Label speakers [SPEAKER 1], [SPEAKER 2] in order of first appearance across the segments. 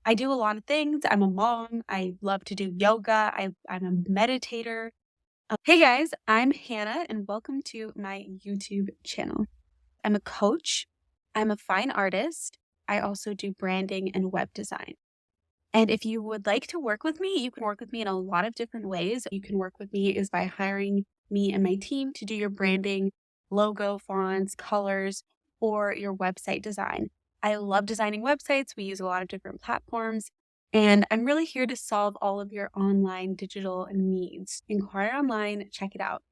[SPEAKER 1] I do a lot of things. I'm a mom. I love to do yoga. I'm a meditator. Hey guys, I'm Hannah and welcome to my YouTube channel. I'm a coach. I'm a fine artist. I also do branding and web design. And if you would like to work with me, you can work with me in a lot of different ways. You can work with me is by hiring me and my team to do your branding, logo, fonts, colors, or your website design. I love designing websites. We use a lot of different platforms. And I'm really here to solve all of your online digital needs. Inquire online, check it out.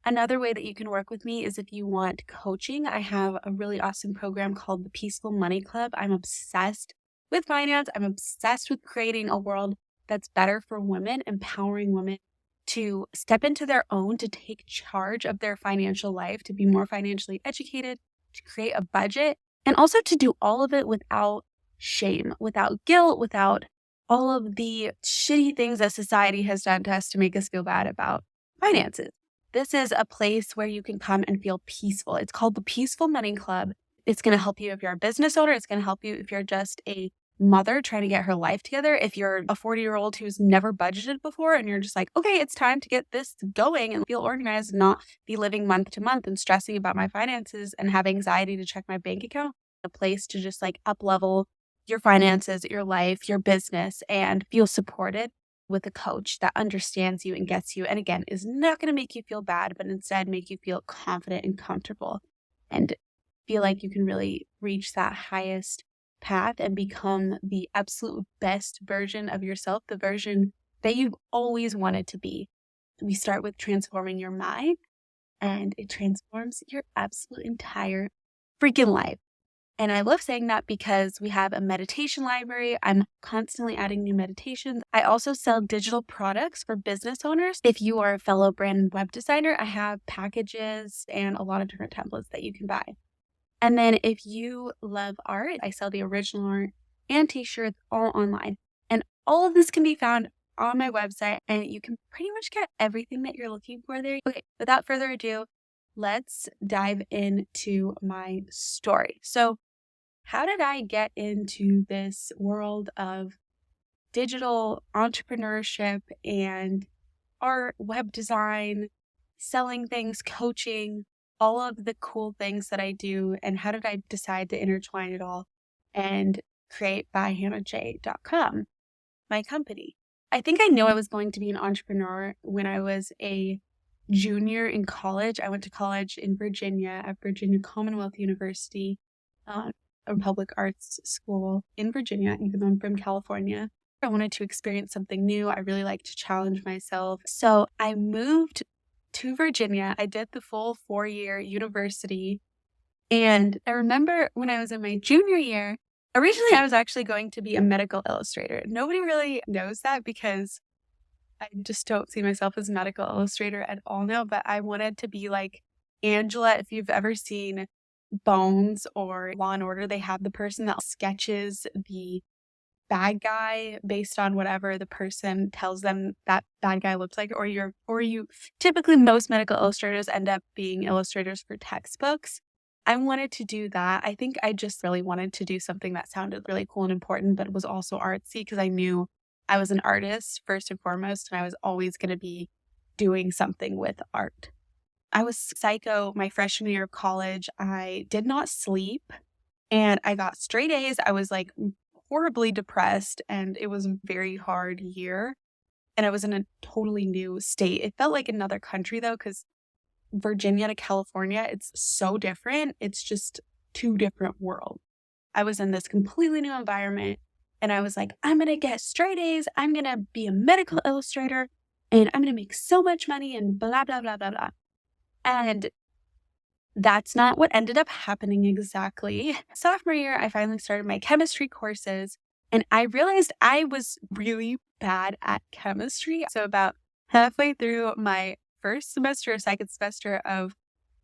[SPEAKER 1] Another way that you can work with me is if you want coaching. I have a really awesome program called the Peaceful Money Club. I'm obsessed with finance. I'm obsessed with creating a world that's better for women, empowering women to step into their own, to take charge of their financial life, to be more financially educated, to create a budget, and also to do all of it without shame, without guilt, without all of the shitty things that society has done to us to make us feel bad about finances. This is a place where you can come and feel peaceful. It's called the Peaceful Money Club. It's going to help you if you're a business owner. It's going to help you if you're just a mother trying to get her life together. If you're a 40-year-old who's never budgeted before and you're just like, okay, it's time to get this going and feel organized and not be living month to month and stressing about my finances and have anxiety to check my bank account. A place to just like up level your finances, your life, your business, and feel supported with a coach that understands you and gets you. And again, is not going to make you feel bad, but instead make you feel confident and comfortable and feel like you can really reach that highest path and become the absolute best version of yourself, the version that you've always wanted to be. We start with transforming your mind, and it transforms your absolute entire freaking life. And I love saying that because we have a meditation library. I'm constantly adding new meditations. I also sell digital products for business owners. If you are a fellow brand and web designer, I have packages and a lot of different templates that you can buy. And then if you love art, I sell the original art and t-shirts all online. And all of this can be found on my website, and you can pretty much get everything that you're looking for there. Okay, without further ado, let's dive into my story. So how did I get into this world of digital entrepreneurship and art, web design, selling things, coaching, all of the cool things that I do, and how did I decide to intertwine it all and create byhannahj.com, my company? I think I knew I was going to be an entrepreneur when I was a junior in college. I went to college in Virginia at Virginia Commonwealth University, a public arts school in Virginia, even though I'm from California. I wanted to experience something new. I really like to challenge myself. So I moved to Virginia. I did the full 4-year university. And I remember when I was in my junior year, originally I was actually going to be a medical illustrator. Nobody really knows that because I just don't see myself as a medical illustrator at all now, but I wanted to be like Angela. If you've ever seen Bones or Law and Order, they have the person that sketches the bad guy based on whatever the person tells them that bad guy looks like, or you typically most medical illustrators end up being illustrators for textbooks. I wanted to do that. I think I just really wanted to do something that sounded really cool and important, but was also artsy because I knew I was an artist first and foremost, and I was always going to be doing something with art. I was psycho my freshman year of college. I did not sleep and I got straight A's. I was like horribly depressed and it was a very hard year. And I was in a totally new state. It felt like another country though, because Virginia to California, it's so different. It's just two different worlds. I was in this completely new environment and I was like, I'm going to get straight A's. I'm going to be a medical illustrator and I'm going to make so much money and blah, blah, blah, blah, blah. And that's not what ended up happening exactly. Sophomore year, I finally started my chemistry courses and I realized I was really bad at chemistry. So about halfway through my first semester or second semester of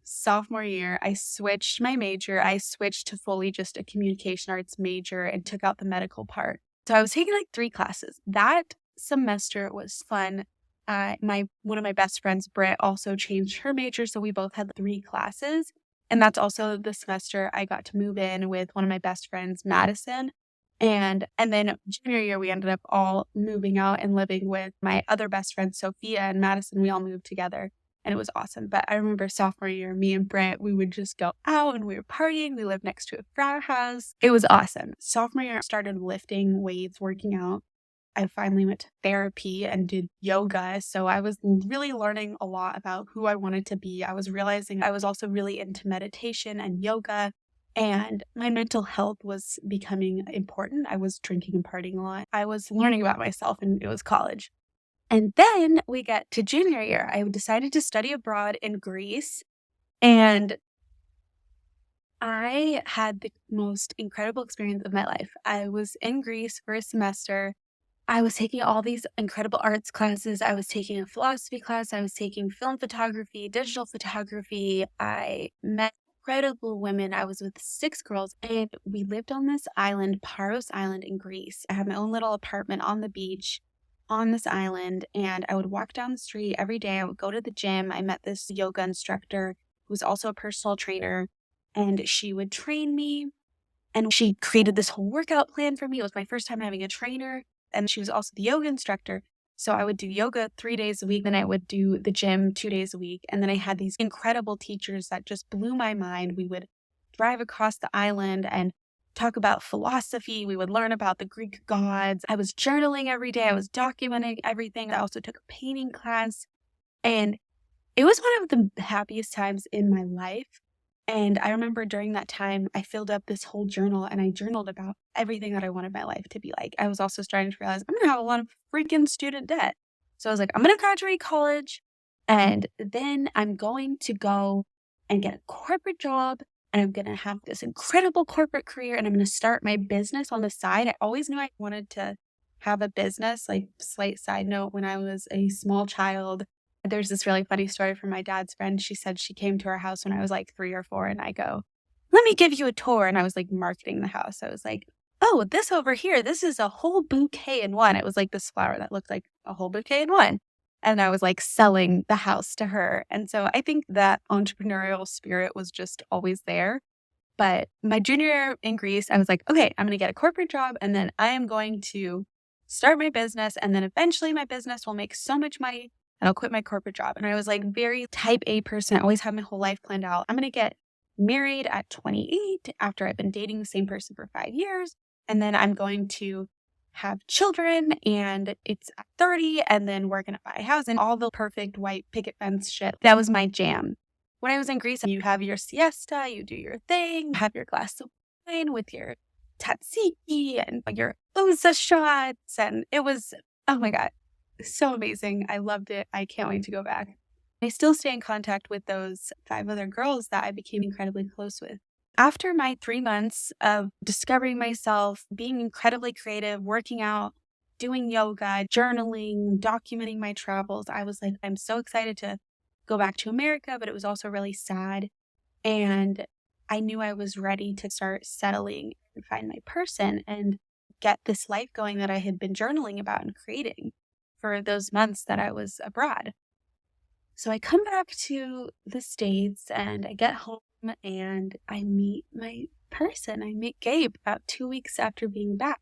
[SPEAKER 1] sophomore year, I switched my major. I switched to fully just a communication arts major and took out the medical part. So I was taking like 3 classes. That semester was fun. One of my best friends, Britt, also changed her major, so we both had 3 classes. And that's also the semester I got to move in with one of my best friends, Madison. And then junior year, we ended up all moving out and living with my other best friends, Sophia and Madison. We all moved together and it was awesome. But I remember sophomore year, me and Brent, we would just go out and we were partying. We lived next to a frat house. It was awesome. Sophomore year, I started lifting weights, working out. I finally went to therapy and did yoga. So I was really learning a lot about who I wanted to be. I was realizing I was also really into meditation and yoga, and my mental health was becoming important. I was drinking and partying a lot. I was learning about myself, and it was college. And then we get to junior year. I decided to study abroad in Greece, and I had the most incredible experience of my life. I was in Greece for a semester. I was taking all these incredible arts classes. I was taking a philosophy class. I was taking film photography, digital photography. I met incredible women. I was with 6 girls, and we lived on this island, Paros Island in Greece. I had my own little apartment on the beach on this island, and I would walk down the street every day. I would go to the gym. I met this yoga instructor who was also a personal trainer, and she would train me. And she created this whole workout plan for me. It was my first time having a trainer. And she was also the yoga instructor. So I would do yoga 3 days a week. Then I would do the gym 2 days a week. And then I had these incredible teachers that just blew my mind. We would drive across the island and talk about philosophy. We would learn about the Greek gods. I was journaling every day. I was documenting everything. I also took a painting class. And it was one of the happiest times in my life. And I remember during that time, I filled up this whole journal and I journaled about everything that I wanted my life to be like. I was also starting to realize I'm going to have a lot of freaking student debt. So I was like, I'm going to graduate college and then I'm going to go and get a corporate job and I'm going to have this incredible corporate career and I'm going to start my business on the side. I always knew I wanted to have a business. Like, slight side note, when I was a small child, there's this really funny story from my dad's friend. She said she came to our house when I was like 3 or 4 and I go, let me give you a tour. And I was like marketing the house. I was like, oh, this over here, this is a whole bouquet in one. It was like this flower that looked like a whole bouquet in one. And I was like selling the house to her. And so I think that entrepreneurial spirit was just always there. But my junior year in Greece, I was like, okay, I'm going to get a corporate job and then I am going to start my business. And then eventually my business will make so much money and I'll quit my corporate job. And I was like very type A person. I always had my whole life planned out. I'm going to get married at 28 after I've been dating the same person for 5 years. And then I'm going to have children and it's at 30 and then we're going to buy a house and all the perfect white picket fence shit. That was my jam. When I was in Greece, you have your siesta, you do your thing, have your glass of wine with your tzatziki and your ouza shots. And it was, oh my God, so amazing. I loved it. I can't wait to go back. I still stay in contact with those 5 other girls that I became incredibly close with. After my 3 months of discovering myself, being incredibly creative, working out, doing yoga, journaling, documenting my travels, I was like, I'm so excited to go back to America, but it was also really sad. And I knew I was ready to start settling and find my person and get this life going that I had been journaling about and creating for those months that I was abroad. So I come back to the States and I get home and I meet my person. I meet Gabe about 2 weeks after being back.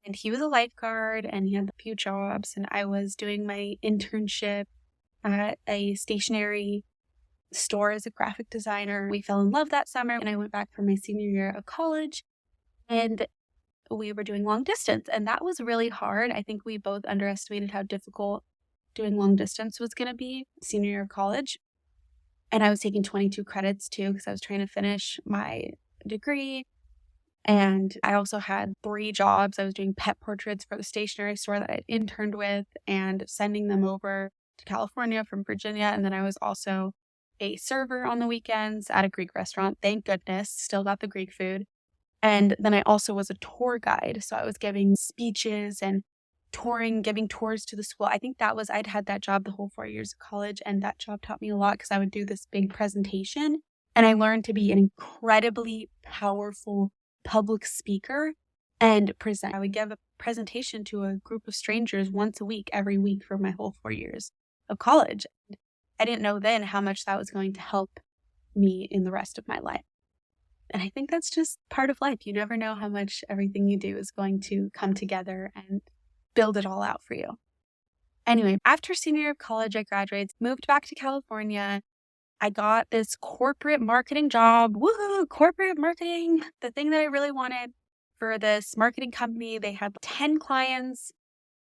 [SPEAKER 1] And he was a lifeguard and he had a few jobs. And I was doing my internship at a stationery store as a graphic designer. We fell in love that summer and I went back for my senior year of college. And we were doing long distance. And that was really hard. I think we both underestimated how difficult doing long distance was going to be senior year of college. And I was taking 22 credits too because I was trying to finish my degree. And I also had 3 jobs. I was doing pet portraits for the stationery store that I interned with and sending them over to California from Virginia. And then I was also a server on the weekends at a Greek restaurant. Thank goodness. Still got the Greek food. And then I also was a tour guide. So I was giving speeches and touring, giving tours to the school. I think I'd had that job the whole 4 years of college. And that job taught me a lot because I would do this big presentation. And I learned to be an incredibly powerful public speaker and present. I would give a presentation to a group of strangers once a week, every week for my whole 4 years of college. I didn't know then how much that was going to help me in the rest of my life. And I think that's just part of life. You never know how much everything you do is going to come together and build it all out for you. Anyway, after senior year of college, I graduated, moved back to California. I got this corporate marketing job. Woohoo, corporate marketing, the thing that I really wanted for this marketing company. They had 10 clients.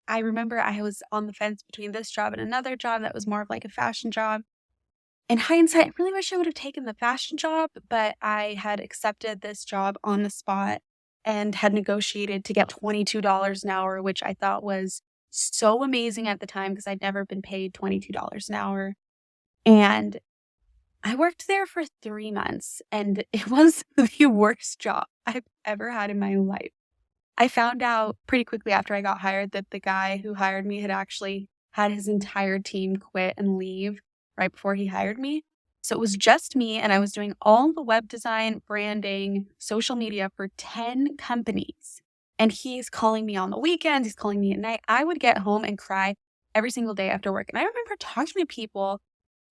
[SPEAKER 1] I remember I was on the fence between this job and another job that was more of like a fashion job. In hindsight, I really wish I would have taken the fashion job, but I had accepted this job on the spot and had negotiated to get $22 an hour, which I thought was so amazing at the time because I'd never been paid $22 an hour. And I worked there for 3 months, and it was the worst job I've ever had in my life. I found out pretty quickly after I got hired that the guy who hired me had actually had his entire team quit and leave right before he hired me. So it was just me, and I was doing all the web design, branding, social media for 10 companies. And he's calling me on the weekends, he's calling me at night. I would get home and cry every single day after work. And I remember talking to people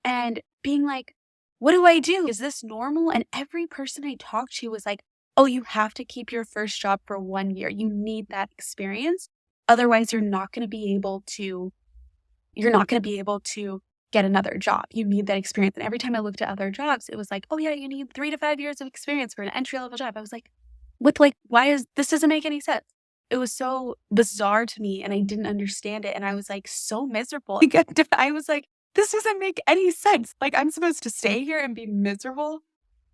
[SPEAKER 1] and being like, what do I do? Is this normal? And every person I talked to was like, oh, you have to keep your first job for 1 year. You need that experience. Otherwise, you're not going to be able to get another job. You need that experience. And every time I looked at other jobs, it was like, oh yeah, you need 3 to 5 years of experience for an entry-level job. I was like, this doesn't make any sense. It was so bizarre to me and I didn't understand it. And I was like so miserable. I was like, this doesn't make any sense. Like, I'm supposed to stay here and be miserable.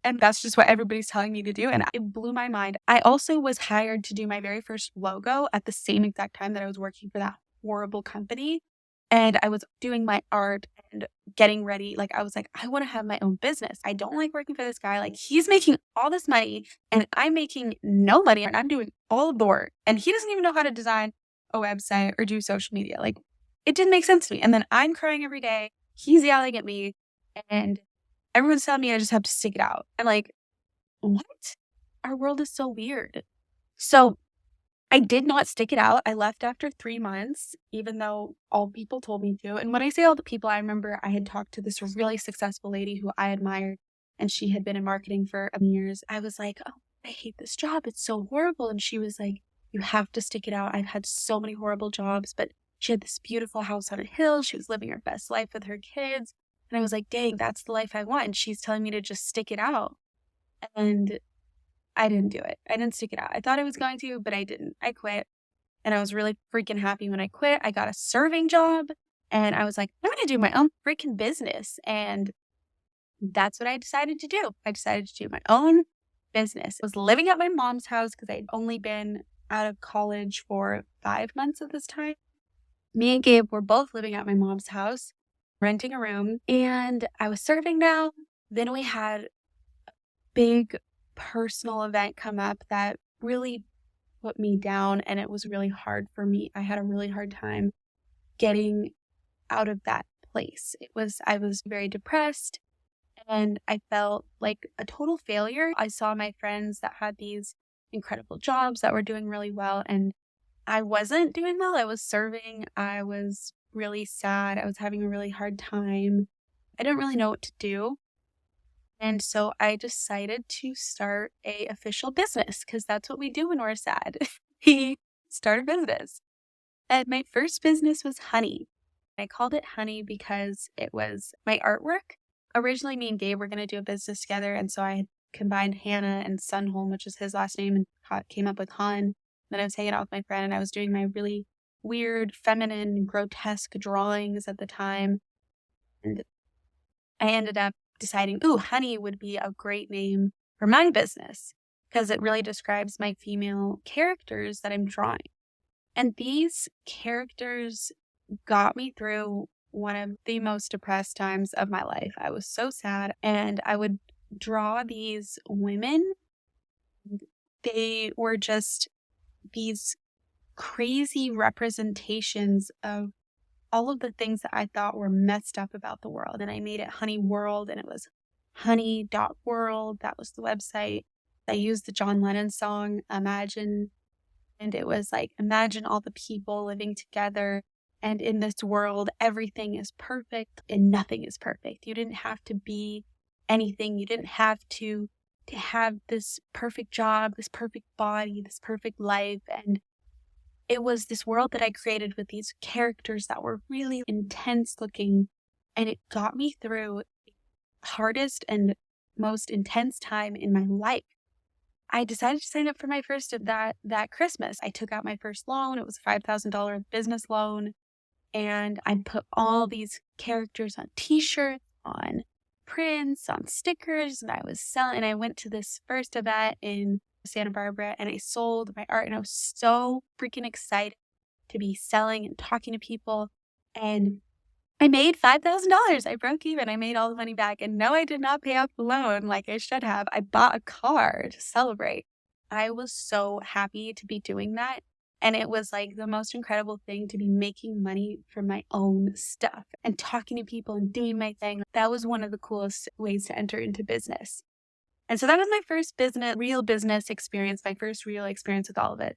[SPEAKER 1] And that's just what everybody's telling me to do. And it blew my mind. I also was hired to do my very first logo at the same exact time that I was working for that horrible company. And I was doing my art and getting ready. Like, I was like, I want to have my own business. I don't like working for this guy. Like, he's making all this money and I'm making no money and I'm doing all of the work. And he doesn't even know how to design a website or do social media. Like, it didn't make sense to me. And then I'm crying every day. He's yelling at me and everyone's telling me I just have to stick it out. I'm like, what? Our world is so weird. So I did not stick it out. I left after 3 months, even though all people told me to. And when I say all the people, I remember I had talked to this really successful lady who I admired, and she had been in marketing for years. I was like, oh, I hate this job. It's so horrible. And she was like, you have to stick it out. I've had so many horrible jobs, but she had this beautiful house on a hill. She was living her best life with her kids. And I was like, dang, that's the life I want. And she's telling me to just stick it out. And I didn't do it. I didn't stick it out. I thought I was going to, but I didn't. I quit. And I was really freaking happy when I quit. I got a serving job and I was like, I'm going to do my own freaking business. And that's what I decided to do. I decided to do my own business. I was living at my mom's house because I'd only been out of college for 5 months at this time. Me and Gabe were both living at my mom's house, renting a room, and I was serving now. Then we had a big personal event come up that really put me down, and it was really hard for me. I had a really hard time getting out of that place. I was very depressed and I felt like a total failure. I saw my friends that had these incredible jobs that were doing really well, and I wasn't doing well. I was serving. I was really sad. I was having a really hard time. I didn't really know what to do. And so I decided to start a official business because that's what we do when we're sad. We start a business. And my first business was Honey. I called it Honey because it was my artwork. Originally, me and Gabe were going to do a business together. And so I had combined Hannah and Sunholm, which is his last name, and came up with Han. Then I was hanging out with my friend and I was doing my really weird, feminine, grotesque drawings at the time. And I ended up deciding, Honey would be a great name for my business because it really describes my female characters that I'm drawing. And these characters got me through one of the most depressed times of my life. I was so sad, and I would draw these women. They were just these crazy representations of all of the things that I thought were messed up about the world. And I made it Honey World, and it was honey.world. That was the website. I used the John Lennon song, Imagine. And it was like, imagine all the people living together. And in this world, everything is perfect and nothing is perfect. You didn't have to be anything. You didn't have to to have this perfect job, this perfect body, this perfect life. And it was this world that I created with these characters that were really intense looking. And it got me through the hardest and most intense time in my life. I decided to sign up for my first of that Christmas. I took out my first loan. It was a $5,000 business loan. And I put all these characters on t-shirts, on prints, on stickers, and I was selling. And I went to this first event in Santa Barbara and I sold my art, and I was so freaking excited to be selling and talking to people. And I made $5,000. I broke even. I made all the money back. And no, I did not pay off the loan like I should have. I bought a car to celebrate. I was so happy to be doing that. And it was like the most incredible thing to be making money from my own stuff and talking to people and doing my thing. That was one of the coolest ways to enter into business. And so that was my first real business experience, my first real experience with all of it.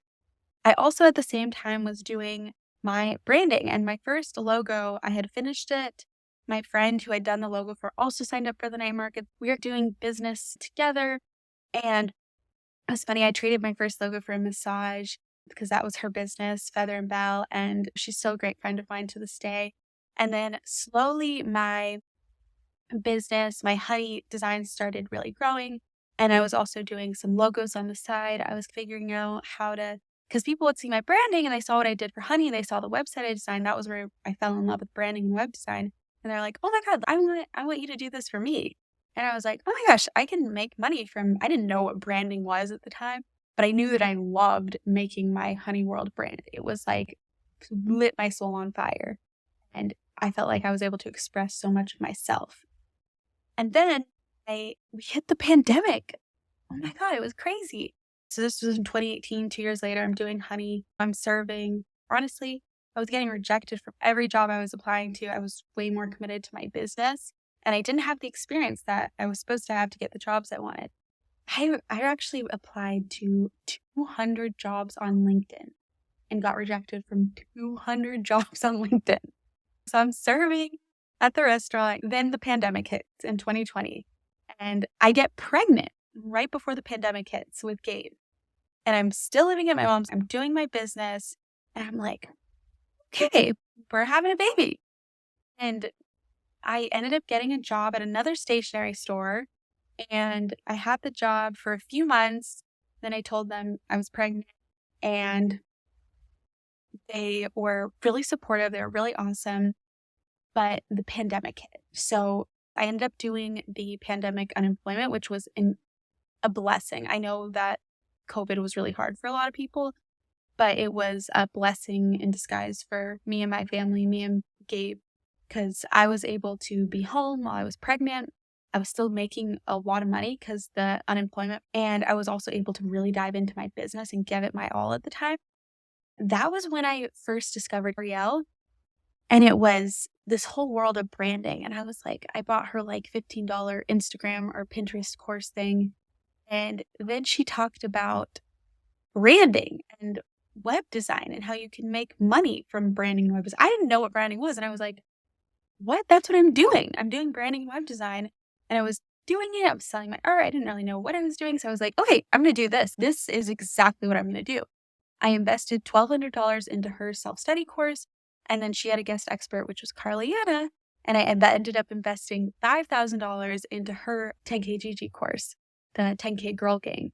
[SPEAKER 1] I also at the same time was doing my branding, and my first logo, I had finished it. My friend who I'd done the logo for also signed up for the night market. We were doing business together, and it was funny. I traded my first logo for a massage because that was her business, Feather and Bell, and she's still a great friend of mine to this day. And then slowly my business, my honey design started really growing, and I was also doing some logos on the side. I was figuring out how to, because people would see my branding and they saw what I did for honey, they saw the website I designed. That was where I fell in love with branding and web design. And they're like, "Oh my God, I want you to do this for me." And I was like, "Oh my gosh, I can make money from," I didn't know what branding was at the time, but I knew that I loved making my Honey World brand. It was like lit my soul on fire. And I felt like I was able to express so much of myself. And then we hit the pandemic. Oh my God, it was crazy. So this was in 2018, 2 years later. I'm doing honey. I'm serving. Honestly, I was getting rejected from every job I was applying to. I was way more committed to my business, and I didn't have the experience that I was supposed to have to get the jobs I wanted. I actually applied to 200 jobs on LinkedIn and got rejected from 200 jobs on LinkedIn. So I'm serving at the restaurant. Then the pandemic hits in 2020, and I get pregnant right before the pandemic hits with Gabe. And I'm still living at my mom's. I'm doing my business, and I'm like, okay, we're having a baby. And I ended up getting a job at another stationery store, and I had the job for a few months. Then I told them I was pregnant, and they were really supportive. They were really awesome. But the pandemic hit. So I ended up doing the pandemic unemployment, which was a blessing. I know that COVID was really hard for a lot of people, but it was a blessing in disguise for me and my family, me and Gabe, because I was able to be home while I was pregnant. I was still making a lot of money because the unemployment, and I was also able to really dive into my business and give it my all at the time. That was when I first discovered Ariel, and it was this whole world of branding. And I was like, I bought her like $15 Instagram or Pinterest course thing. And then she talked about branding and web design and how you can make money from branding and web design. I didn't know what branding was. And I was like, what? That's what I'm doing. I'm doing branding and web design. And I was doing it. I was selling my art. I didn't really know what I was doing. So I was like, okay, I'm going to do this. This is exactly what I'm going to do. I invested $1,200 into her self-study course. And then she had a guest expert, which was Carliana. And I ended up investing $5,000 into her 10K GG course, the 10K Girl Gang.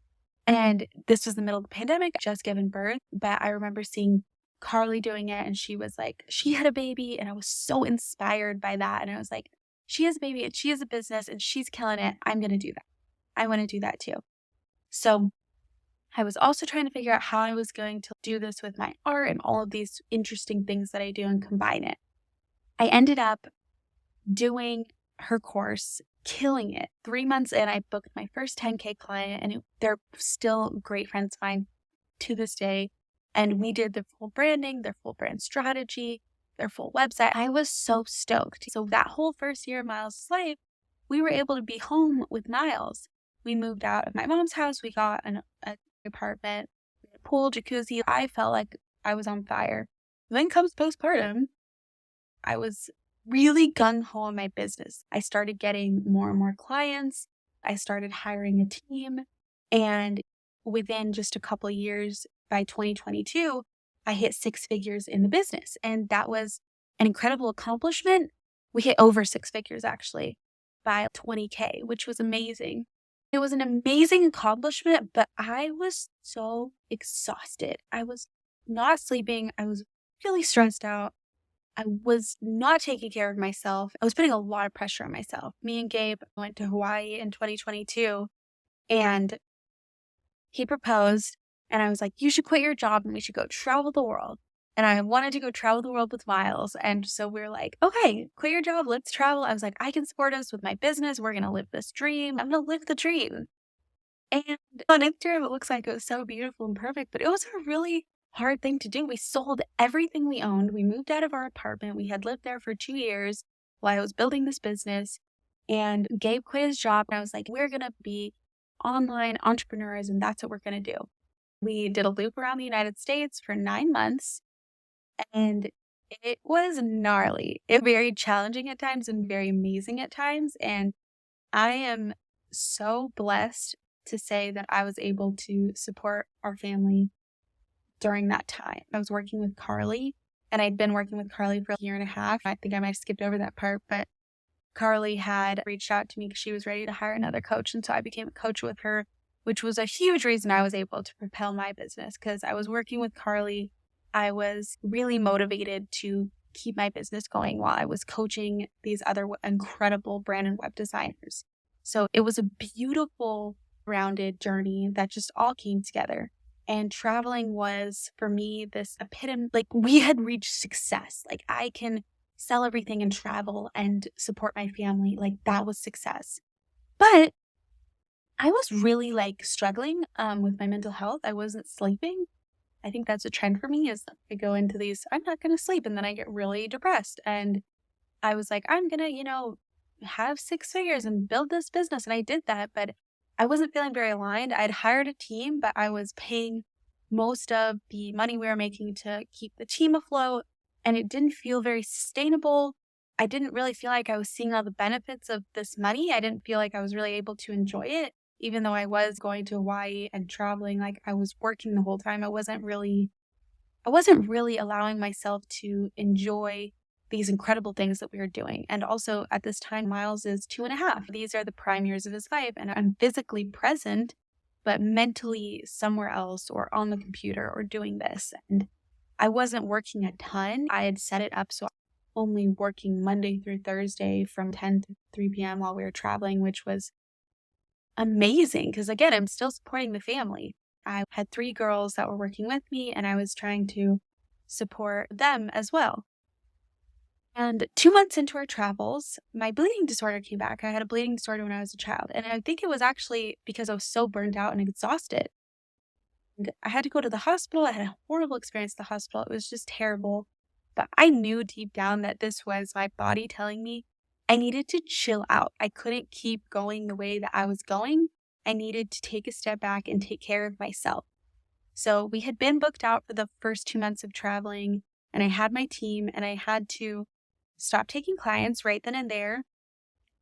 [SPEAKER 1] And this was the middle of the pandemic, just given birth. But I remember seeing Carly doing it, and she was like, she had a baby, and I was so inspired by that. And I was like, she has a baby and she has a business and she's killing it. I'm going to do that. I want to do that too. So I was also trying to figure out how I was going to do this with my art and all of these interesting things that I do and combine it. I ended up doing her course, killing it. 3 months in, I booked my first 10K client, and they're still great friends of mine to this day. And we did their full branding, their full brand strategy, their full website. I was so stoked. So that whole first year of Miles' life, we were able to be home with Miles. We moved out of my mom's house. We got an apartment, pool, jacuzzi. I felt like I was on fire. Then comes postpartum. I was really gung-ho on my business. I started getting more and more clients. I started hiring a team, and within just a couple of years, by 2022, I hit six figures in the business. And that was an incredible accomplishment. We hit over six figures actually by 20K, which was amazing. It was an amazing accomplishment, but I was so exhausted. I was not sleeping. I was really stressed out. I was not taking care of myself. I was putting a lot of pressure on myself. Me and Gabe went to Hawaii in 2022, and he proposed, and I was like, "You should quit your job and we should go travel the world." And I wanted to go travel the world with Miles. And so we are like, "Okay, quit your job. Let's travel." I was like, "I can support us with my business. We're going to live this dream. I'm going to live the dream." And on Instagram, it looks like it was so beautiful and perfect, but it was a really hard thing to do. We sold everything we owned. We moved out of our apartment. We had lived there for 2 years while I was building this business. And Gabe quit his job. And I was like, we're going to be online entrepreneurs, and that's what we're going to do. We did a loop around the United States for 9 months, and it was gnarly. It was very challenging at times and very amazing at times. And I am so blessed to say that I was able to support our family during that time. I was working with Carly, and I'd been working with Carly for a year and a half. I think I might have skipped over that part, but Carly had reached out to me because she was ready to hire another coach. And so I became a coach with her, which was a huge reason I was able to propel my business, because I was working with Carly. I was really motivated to keep my business going while I was coaching these other incredible brand and web designers. So it was a beautiful, rounded journey that just all came together. And traveling was, for me, this epitome, like we had reached success. Like I can sell everything and travel and support my family. Like that was success. But I was really like struggling with my mental health. I wasn't sleeping. I think that's a trend for me, is I go into these, I'm not going to sleep, and then I get really depressed. And I was like, I'm going to, have six figures and build this business. And I did that, but I wasn't feeling very aligned. I'd hired a team, but I was paying most of the money we were making to keep the team afloat, and it didn't feel very sustainable. I didn't really feel like I was seeing all the benefits of this money. I didn't feel like I was really able to enjoy it, even though I was going to Hawaii and traveling. Like I was working the whole time. I wasn't really allowing myself to enjoy these incredible things that we were doing. And also at this time, Miles is 2.5. These are the prime years of his life, and I'm physically present, but mentally somewhere else or on the computer or doing this. And I wasn't working a ton. I had set it up so I was only working Monday through Thursday from 10 to 3 p.m. while we were traveling, which was amazing because, again, I'm still supporting the family. I had 3 girls that were working with me, and I was trying to support them as well. And 2 months into our travels, my bleeding disorder came back. I had a bleeding disorder when I was a child, and I think it was actually because I was so burned out and exhausted. And I had to go to the hospital. I had a horrible experience at the hospital. It was just terrible. But I knew deep down that this was my body telling me I needed to chill out. I couldn't keep going the way that I was going. I needed to take a step back and take care of myself. So we had been booked out for the first 2 months of traveling, and I had my team, and I had to stop taking clients right then and there.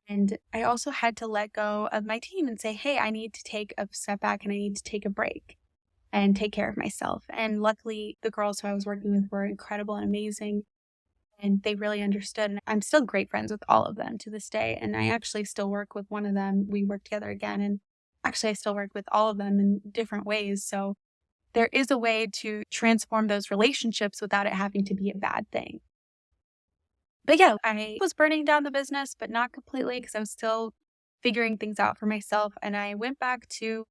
[SPEAKER 1] And I also had to let go of my team and say, hey, I need to take a step back and I need to take a break and take care of myself. And luckily, the girls who I was working with were incredible and amazing, and they really understood. And I'm still great friends with all of them to this day. And I actually still work with one of them. We work together again. And actually, I still work with all of them in different ways. So there is a way to transform those relationships without it having to be a bad thing. But yeah, I was burning down the business, but not completely, because I was still figuring things out for myself. And I went back to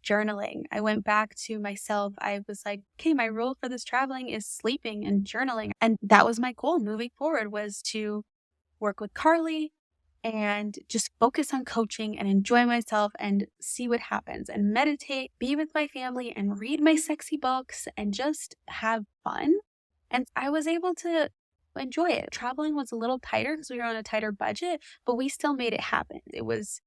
[SPEAKER 1] journaling. I went back to myself. I was like, okay, my rule for this traveling is sleeping and journaling. And that was my goal moving forward, was to work with Carly and just focus on coaching and enjoy myself and see what happens, and meditate, be with my family, and read my sexy books and just have fun. And I was able to enjoy it. Traveling was a little tighter because we were on a tighter budget, but we still made it happen. It was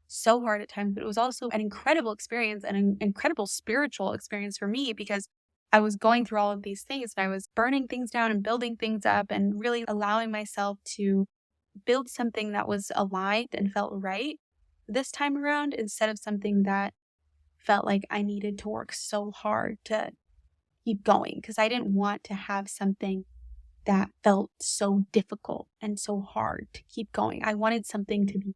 [SPEAKER 1] so hard at times, but it was also an incredible experience and an incredible spiritual experience for me, because I was going through all of these things and I was burning things down and building things up and really allowing myself to build something that was aligned and felt right. this time around instead of something that felt like I needed to work so hard to keep going, because I didn't want to have something that felt so difficult and so hard to keep going. I wanted something to be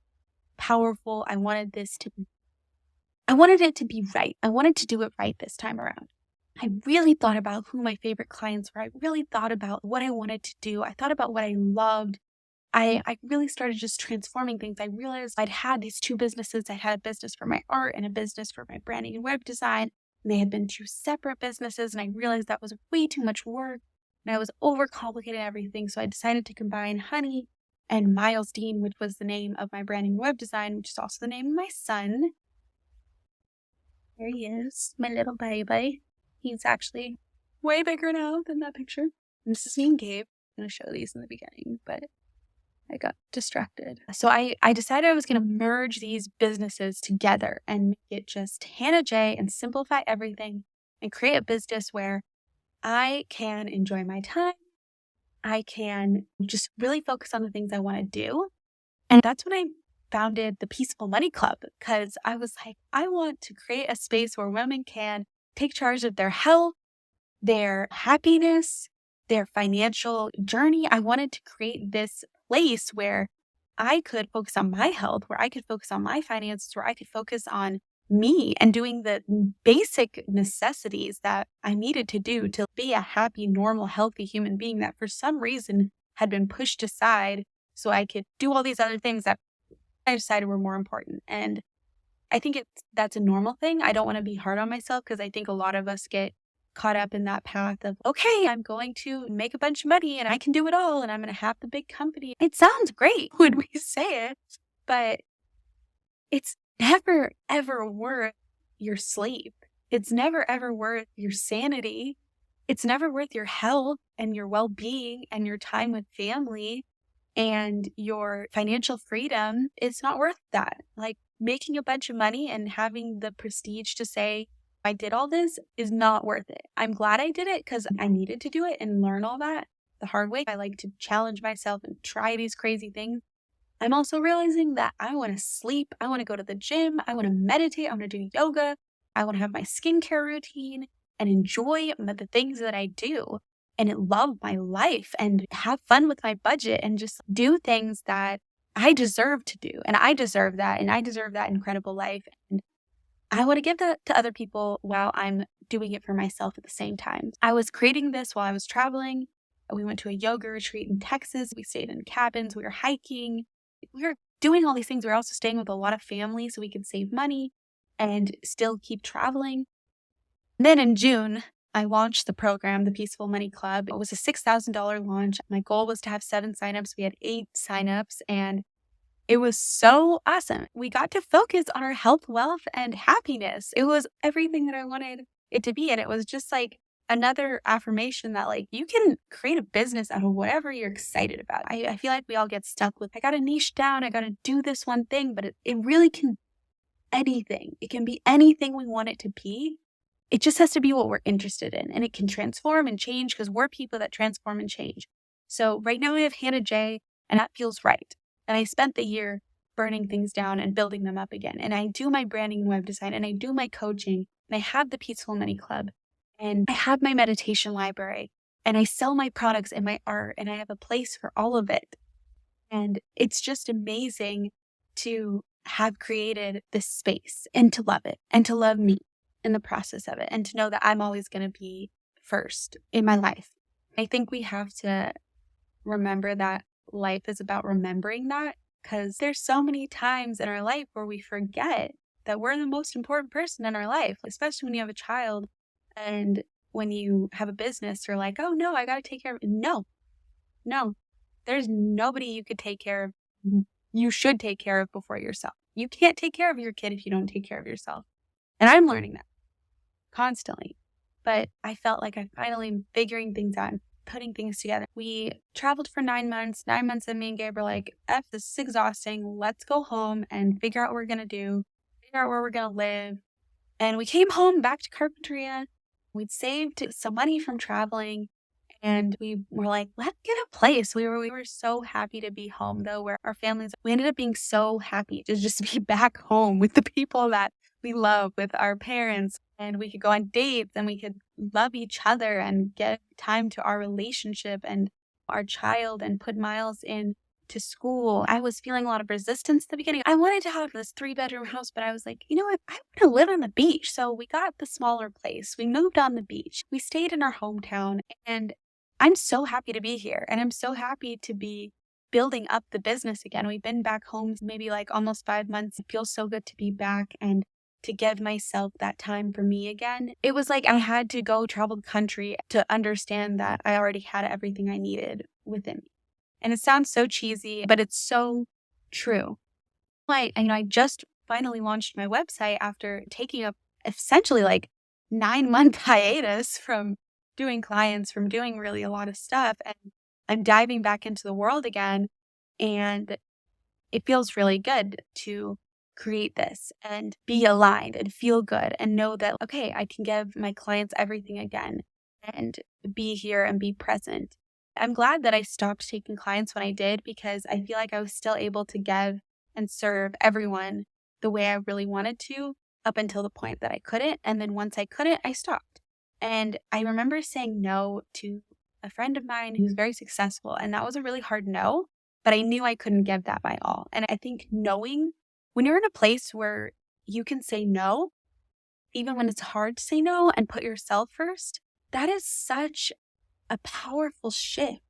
[SPEAKER 1] powerful. I wanted it to be right. I wanted to do it right this time around. I really thought about who my favorite clients were. I really thought about what I wanted to do. I thought about what I loved. I really started just transforming things. I realized I'd had these two businesses. I had a business for my art and a business for my branding and web design. And they had been two separate businesses. And I realized that was way too much work. And I was overcomplicating everything. So I decided to combine Honey and Miles Dean, which was the name of my branding and web design, which is also the name of my son. There he is, my little baby. He's actually way bigger now than that picture. And this is me and Gabe. I'm going to show these in the beginning, but I got distracted. So I decided I was going to merge these businesses together and make it just Hannah J and simplify everything and create a business where I can enjoy my time. I can just really focus on the things I want to do. And that's when I founded the Peaceful Money Club, because I was like, I want to create a space where women can take charge of their health, their happiness, their financial journey. I wanted to create this place where I could focus on my health, where I could focus on my finances, where I could focus on me and doing the basic necessities that I needed to do to be a happy, normal, healthy human being that for some reason had been pushed aside so I could do all these other things that I decided were more important. And I think that's a normal thing. I don't want to be hard on myself, because I think a lot of us get caught up in that path of, okay, I'm going to make a bunch of money and I can do it all and I'm going to have the big company. It sounds great when we say it, but it's never, ever worth your sleep. It's never, ever worth your sanity. It's never worth your health and your well-being and your time with family and your financial freedom. It's not worth that. Like, making a bunch of money and having the prestige to say, I did all this is not worth it. I'm glad I did it because I needed to do it and learn all that the hard way. I like to challenge myself and try these crazy things. I'm also realizing that I want to sleep. I want to go to the gym. I want to meditate. I want to do yoga. I want to have my skincare routine and enjoy the things that I do and love my life and have fun with my budget and just do things that I deserve to do. And I deserve that. And I deserve that incredible life. And I want to give that to other people while I'm doing it for myself at the same time. I was creating this while I was traveling. We went to a yoga retreat in Texas. We stayed in cabins. We were hiking. We were doing all these things. We were also staying with a lot of family so we could save money and still keep traveling. And then in June, I launched the program, the Peaceful Money Club. It was a $6,000 launch. My goal was to have 7 signups. We had 8 signups, and it was so awesome. We got to focus on our health, wealth, and happiness. It was everything that I wanted it to be. And it was just like another affirmation that, like, you can create a business out of whatever you're excited about. I feel like we all get stuck with, I got to niche down. I got to do this one thing, but it really can be anything. It can be anything we want it to be. It just has to be what we're interested in, and it can transform and change because we're people that transform and change. So right now we have Hannah J, and that feels right. And I spent the year burning things down and building them up again. And I do my branding and web design, and I do my coaching, and I have the Peaceful Money Club, and I have my meditation library, and I sell my products and my art, and I have a place for all of it. And it's just amazing to have created this space and to love it and to love me in the process of it and to know that I'm always going to be first in my life. I think we have to remember that life is about remembering that, because there's so many times in our life where we forget that we're the most important person in our life, especially when you have a child and when you have a business. You're like, oh no, I got to take care of it. No, there's nobody you could take care of. You should take care of before yourself. You can't take care of your kid if you don't take care of yourself. And I'm learning that constantly. But I felt like I finally am figuring things out and putting things together. We traveled for 9 months. 9 months and me and Gabe were like, F, this is exhausting. Let's go home and figure out what we're going to do, figure out where we're going to live. And we came home back to Carpinteria. We'd saved some money from traveling. And we were like, let's get a place. We were so happy to be home though, where our families, we ended up being so happy to just be back home with the people that we love, with our parents, and we could go on dates and we could love each other and get time to our relationship and our child and put Miles in to school. I was feeling a lot of resistance at the beginning. I wanted to have this 3-bedroom house, but I was like, you know what? I want to live on the beach. So we got the smaller place. We moved on the beach. We stayed in our hometown, and I'm so happy to be here. And I'm so happy to be building up the business again. We've been back home maybe like almost 5 months. It feels so good to be back and to give myself that time for me again. It was like I had to go travel the country to understand that I already had everything I needed within me. And it sounds so cheesy, but it's so true. I just finally launched my website after taking a essentially like 9-month hiatus from doing clients, from doing really a lot of stuff. And I'm diving back into the world again. And it feels really good to create this and be aligned and feel good and know that, okay, I can give my clients everything again and be here and be present. I'm glad that I stopped taking clients when I did, because I feel like I was still able to give and serve everyone the way I really wanted to up until the point that I couldn't. And then once I couldn't, I stopped. And I remember saying no to a friend of mine who's very successful. And that was a really hard no, but I knew I couldn't give that my all. And I think knowing when you're in a place where you can say no, even when it's hard to say no and put yourself first, that is such a powerful shift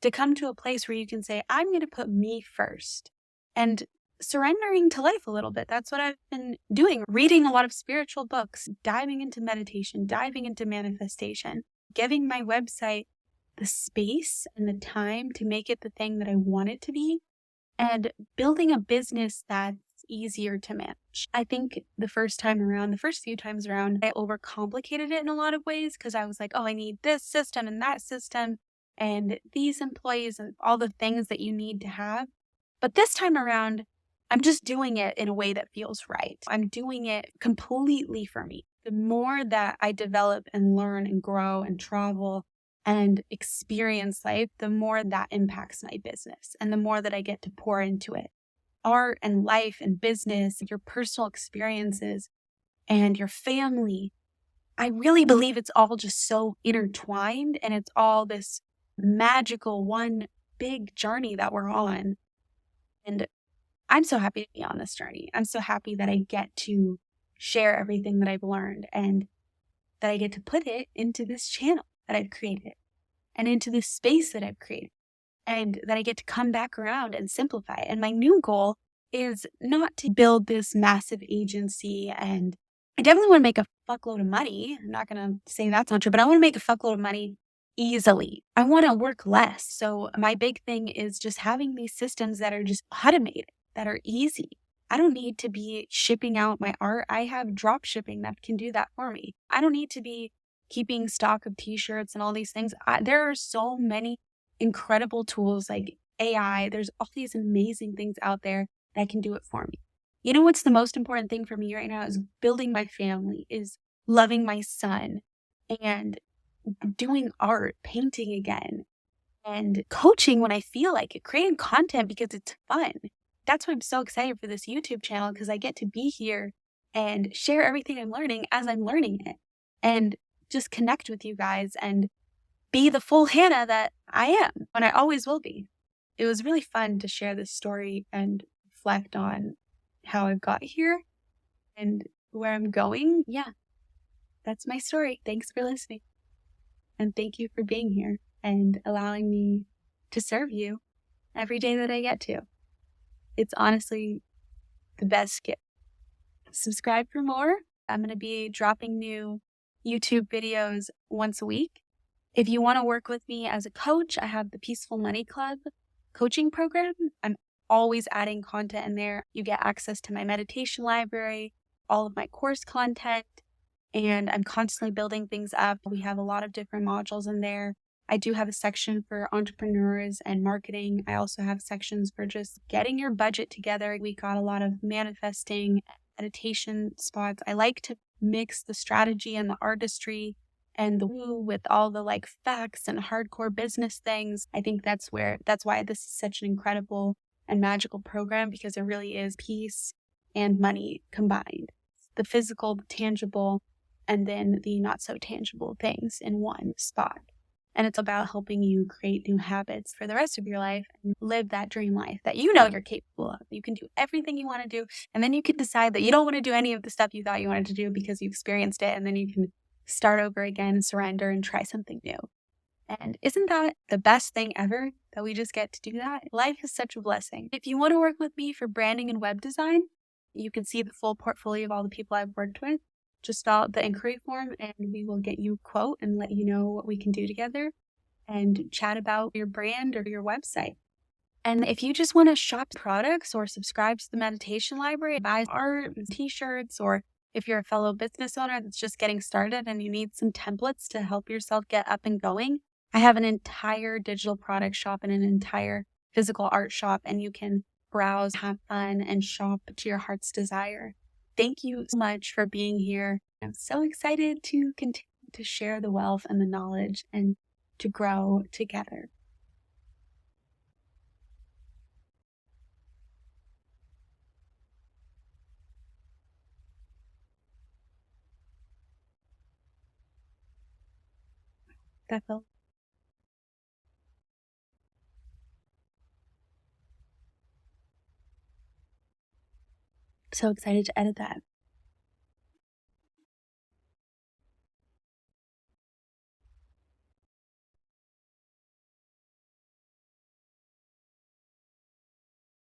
[SPEAKER 1] to come to a place where you can say, I'm going to put me first, and surrendering to life a little bit. That's what I've been doing, reading a lot of spiritual books, diving into meditation, diving into manifestation, giving my website the space and the time to make it the thing that I want it to be, and building a business that's easier to manage. I think the first few times around, I overcomplicated it in a lot of ways, because I was like, oh, I need this system and that system and these employees and all the things that you need to have. But this time around, I'm just doing it in a way that feels right. I'm doing it completely for me. The more that I develop and learn and grow and travel and experience life, the more that impacts my business and the more that I get to pour into it. Art and life and business, your personal experiences and your family. I really believe it's all just so intertwined, and it's all this magical one big journey that we're on. And I'm so happy to be on this journey. I'm so happy that I get to share everything that I've learned, and that I get to put it into this channel that I've created and into this space that I've created, and that I get to come back around and simplify. And my new goal is not to build this massive agency, and I definitely want to make a fuckload of money. I'm not going to say that's not true, but I want to make a fuckload of money easily. I want to work less. So my big thing is just having these systems that are just automated, that are easy. I don't need to be shipping out my art. I have drop shipping that can do that for me. I don't need to be keeping stock of t-shirts and all these things. There are so many incredible tools like AI. There's all these amazing things out there that can do it for me. You know what's the most important thing for me right now is building my family, is loving my son, and doing art, painting again, and coaching when I feel like it, creating content because it's fun. That's why I'm so excited for this YouTube channel, because I get to be here and share everything I'm learning as I'm learning it, and just connect with you guys and be the full Hannah that I am and I always will be. It was really fun to share this story and reflect on how I got here and where I'm going. Yeah, that's my story. Thanks for listening. And thank you for being here and allowing me to serve you every day that I get to. It's honestly the best gift. Subscribe for more. I'm going to be dropping new YouTube videos once a week. If you want to work with me as a coach, I have the Peaceful Money Club coaching program. I'm always adding content in there. You get access to my meditation library, all of my course content, and I'm constantly building things up. We have a lot of different modules in there. I do have a section for entrepreneurs and marketing. I also have sections for just getting your budget together. We got a lot of manifesting, meditation spots. I like to mix the strategy and the artistry and the woo with all the like facts and hardcore business things. I think that's why this is such an incredible and magical program, because it really is peace and money combined. The physical, the tangible, and then the not so tangible things in one spot. And it's about helping you create new habits for the rest of your life and live that dream life that you know you're capable of. You can do everything you want to do, and then you can decide that you don't want to do any of the stuff you thought you wanted to do because you experienced it, and then you can start over again, surrender, and try something new. And isn't that the best thing ever, that we just get to do that? Life is such a blessing. If you want to work with me for branding and web design, you can see the full portfolio of all the people I've worked with. Just fill out the inquiry form and we will get you a quote and let you know what we can do together and chat about your brand or your website. And if you just want to shop products or subscribe to the meditation library, buy art, t-shirts, or if you're a fellow business owner that's just getting started and you need some templates to help yourself get up and going, I have an entire digital product shop and an entire physical art shop, and you can browse, have fun, and shop to your heart's desire. Thank you so much for being here. I'm so excited to continue to share the wealth and the knowledge and to grow together. That felt so excited to edit that.